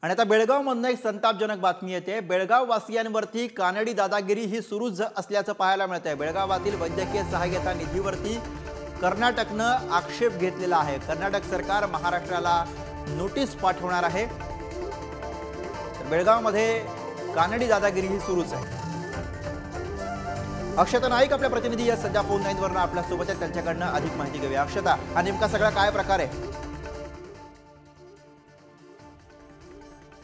आणि आता बेळगावमधून एक संतापजनक बातमी येते। बेळगाव वासियांवरती कानडी दादागिरी ही सुरूच असल्याचं पाहायला मिळतंय। बेळगावातील वैद्यकीय सहाय्यता निधीवरती कर्नाटकनं आक्षेप घेतलेला आहे। कर्नाटक सरकार महाराष्ट्राला नोटीस पाठवणार आहे। बेळगावमध्ये कानडी दादागिरी ही सुरूच आहे। अक्षता नाईक आपल्या प्रतिनिधी या सध्या फोन लाईनवरून आपल्या सोबत आहेत, त्यांच्याकडनं अधिक माहिती घेऊया। अक्षता, हा नेमका सगळा काय प्रकार आहे?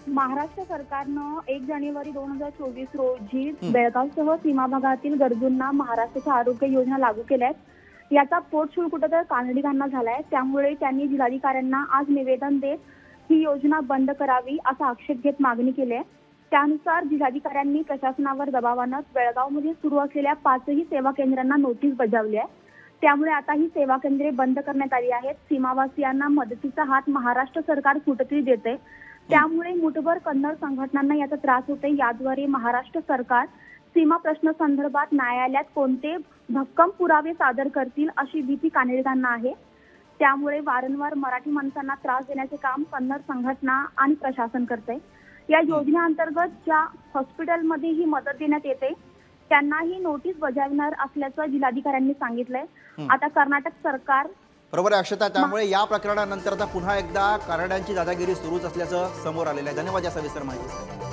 महाराष्ट्र सरकारनं 1 जानेवारी 2024 रोजी बेळगावसह सीमा भागातील गरजूंना महाराष्ट्राच्या आरोग्य योजना लागू केल्या आहेत। याचा पोटशुळ कुठेतरी कानडींना झालाय, त्यामुळे त्यांनी जिल्हाधिकाऱ्यांना आज निवेदन देत ही योजना बंद करावी असा आक्षेप घेत मागणी केली आहे। त्यानुसार जिल्हाधिकाऱ्यांनी प्रशासनावर दबावानं बेळगावमध्ये सुरू असलेल्या 5ही सेवा केंद्रांना नोटीस बजावली आहे। त्यामुळे आता ही सेवा केंद्रे बंद करण्यात आली आहेत। सीमावासियांना मदतीचा हात महाराष्ट्र सरकार कुठेतरी देते, त्यामुळे मुठभर कन्नड संघटनांना याचा त्रास होते। याद्वारे महाराष्ट्र सरकार सीमा प्रश्न संदर्भात न्यायालयात कोणते भक्कम पुरावे सादर करतील अशी भीती कानडींना आहे। त्यामुळे वारंवार मराठी माणसांना त्रास देण्याचे काम कन्नड संघटना आणि प्रशासन करते। या योजनेअंतर्गत ज्या हॉस्पिटलमध्ये ही मदत देण्यात येते त्यांनाही नोटीस बजावणार असल्याचं जिल्हाधिकाऱ्यांनी सांगितलंय। आता कर्नाटक सरकार बरोबर आहे अक्षता, त्यामुळे या प्रकरणानंतर आता पुन्हा एकदा कानड्यांची दादागिरी सुरूच असल्याचं समोर आलेलं आहे। धन्यवाद या सविस्तर माहितीसाठी।